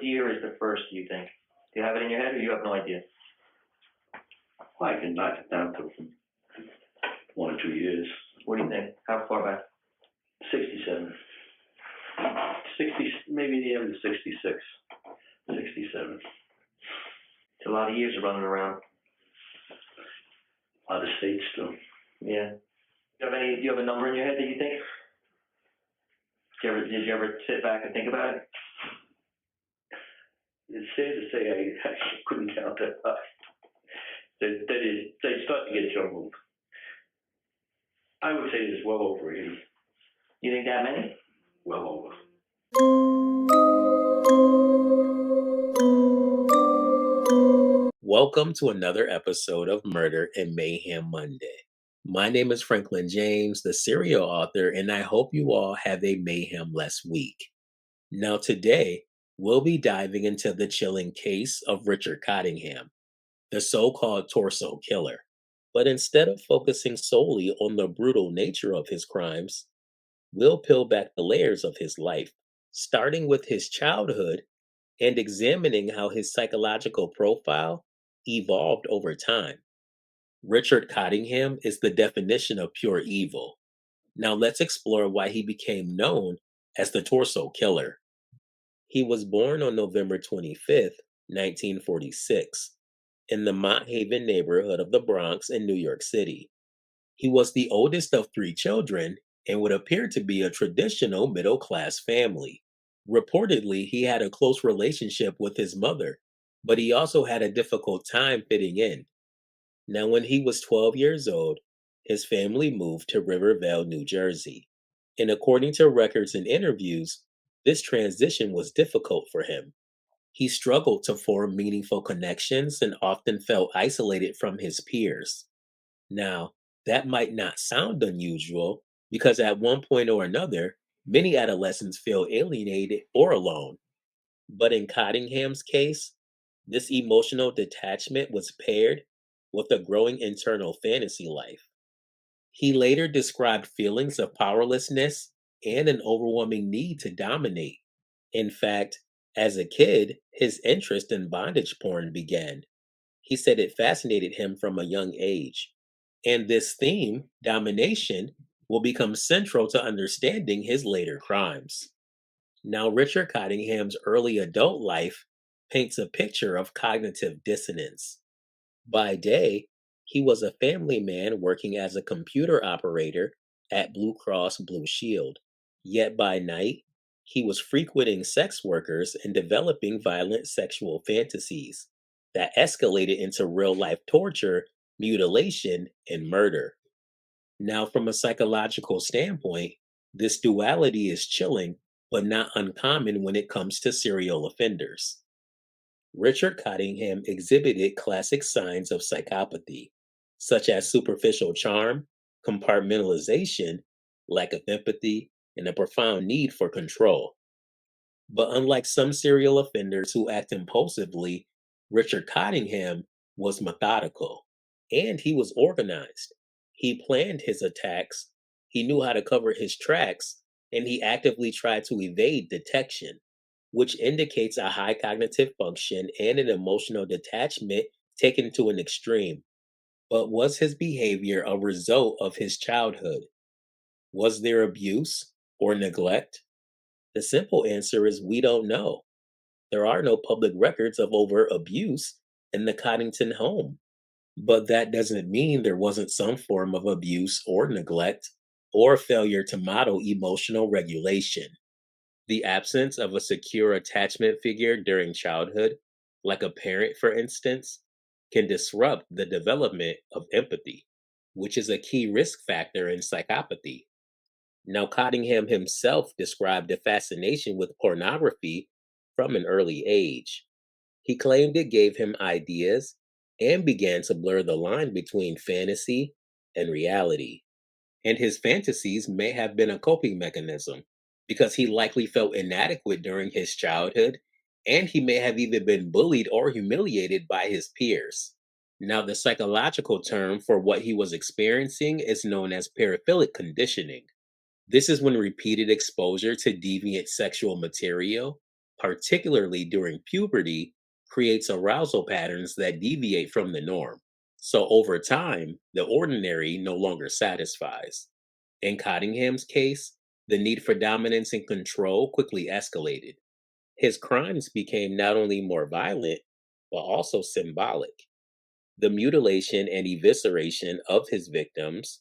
What year is the first, do you think? Do you have it in your head, or you have no idea? Well, I can knock it down to 1 or 2 years. What do you think? How far back? 67. 60, maybe the end of 66. 67. It's a lot of years of running around. A lot of states still. Yeah. Do you have a number in your head that you think? Did you ever sit back and think about it? It's sad to say I couldn't count that high. They start to get jumbled. I would say there's well over 80. You think that many? Well over. Welcome to another episode of Murder and Mayhem Monday. My name is Franklin James, the serial author, and I hope you all have a mayhem-less week. Now today, we'll be diving into the chilling case of Richard Cottingham, the so-called torso killer. But instead of focusing solely on the brutal nature of his crimes, we'll peel back the layers of his life, starting with his childhood and examining how his psychological profile evolved over time. Richard Cottingham is the definition of pure evil. Now let's explore why he became known as the torso killer. He was born on November 25th, 1946, in the Mott Haven neighborhood of the Bronx in New York City. He was the oldest of 3 children and would appear to be a traditional middle-class family. Reportedly, he had a close relationship with his mother, but he also had a difficult time fitting in. Now, when he was 12 years old, his family moved to Rivervale, New Jersey. And according to records and interviews, this transition was difficult for him. He struggled to form meaningful connections and often felt isolated from his peers. Now, that might not sound unusual because at one point or another, many adolescents feel alienated or alone. But in Cottingham's case, this emotional detachment was paired with a growing internal fantasy life. He later described feelings of powerlessness and an overwhelming need to dominate. In fact, as a kid, his interest in bondage porn began. He said it fascinated him from a young age. And this theme, domination, will become central to understanding his later crimes. Now, Richard Cottingham's early adult life paints a picture of cognitive dissonance. By day, he was a family man working as a computer operator at Blue Cross Blue Shield. Yet by night, he was frequenting sex workers and developing violent sexual fantasies that escalated into real-life torture, mutilation, and murder. Now, from a psychological standpoint, this duality is chilling, but not uncommon when it comes to serial offenders. Richard Cottingham exhibited classic signs of psychopathy, such as superficial charm, compartmentalization, lack of empathy, and a profound need for control. But unlike some serial offenders who act impulsively, Richard Cottingham was methodical and he was organized. He planned his attacks, he knew how to cover his tracks, and he actively tried to evade detection, which indicates a high cognitive function and an emotional detachment taken to an extreme. But was his behavior a result of his childhood? Was there abuse or neglect? The simple answer is we don't know. There are no public records of overt abuse in the Coddington home. But that doesn't mean there wasn't some form of abuse or neglect or failure to model emotional regulation. The absence of a secure attachment figure during childhood, like a parent for instance, can disrupt the development of empathy, which is a key risk factor in psychopathy. Now, Cottingham himself described a fascination with pornography from an early age. He claimed it gave him ideas and began to blur the line between fantasy and reality. And his fantasies may have been a coping mechanism because he likely felt inadequate during his childhood, and he may have even been bullied or humiliated by his peers. Now, the psychological term for what he was experiencing is known as paraphilic conditioning. This is when repeated exposure to deviant sexual material, particularly during puberty, creates arousal patterns that deviate from the norm. So over time, the ordinary no longer satisfies. In Cottingham's case, the need for dominance and control quickly escalated. His crimes became not only more violent, but also symbolic. The mutilation and evisceration of his victims,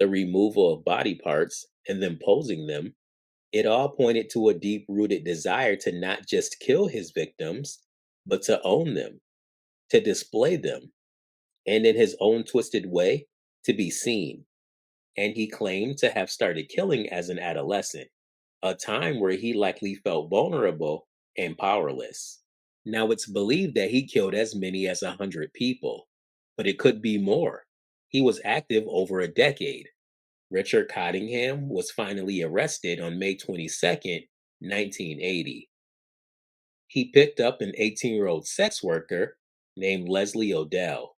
the removal of body parts, and then posing them, it all pointed to a deep rooted desire to not just kill his victims, but to own them, to display them, and in his own twisted way, to be seen. And he claimed to have started killing as an adolescent, a time where he likely felt vulnerable and powerless. Now, it's believed that he killed as many as 100 people, but it could be more. He was active over a decade. Richard Cottingham was finally arrested on May 22nd, 1980. He picked up an 18-year-old sex worker named Leslie Odell.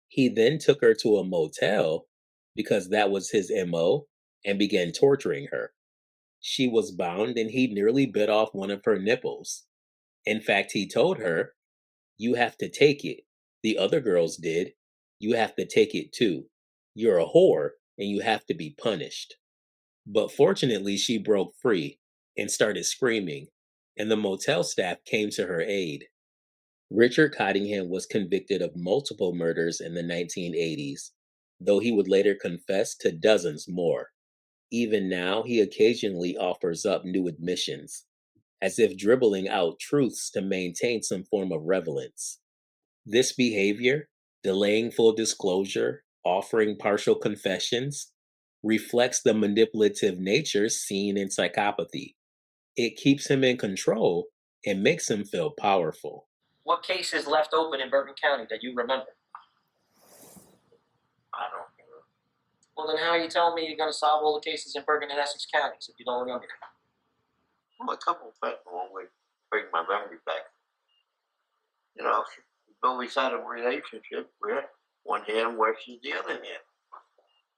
He then took her to a motel because that was his MO and began torturing her. She was bound and he nearly bit off one of her nipples. In fact, he told her, "You have to take it. The other girls did. You have to take it too. You're a whore and you have to be punished." But fortunately, she broke free and started screaming, and the motel staff came to her aid. Richard Cottingham was convicted of multiple murders in the 1980s, though he would later confess to dozens more. Even now, he occasionally offers up new admissions, as if dribbling out truths to maintain some form of relevance. This behavior, delaying full disclosure, offering partial confessions, reflects the manipulative nature seen in psychopathy. It keeps him in control and makes him feel powerful. What case is left open in Bergen County that you remember? I don't know. Well, then how are you telling me you're going to solve all the cases in Bergen and Essex counties if you don't remember them? Well, a couple of things would bring my memory back. You know, we always had a relationship where one hand washes the other hand.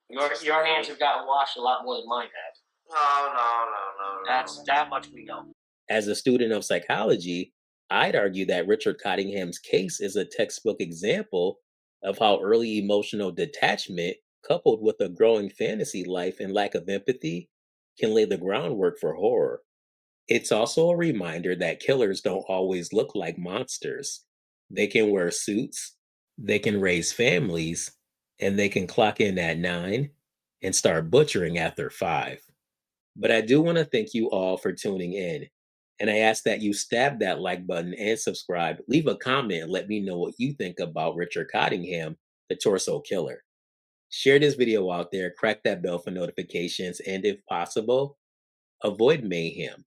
Your hands have gotten washed a lot more than mine have. No. That's that much we know. As a student of psychology, I'd argue that Richard Cottingham's case is a textbook example of how early emotional detachment, coupled with a growing fantasy life and lack of empathy, can lay the groundwork for horror. It's also a reminder that killers don't always look like monsters. They can wear suits, they can raise families, and they can clock in at 9 and start butchering after 5. But I do want to thank you all for tuning in. And I ask that you stab that like button and subscribe. Leave a comment and let me know what you think about Richard Cottingham, the torso killer. Share this video out there, crack that bell for notifications, and if possible, avoid mayhem.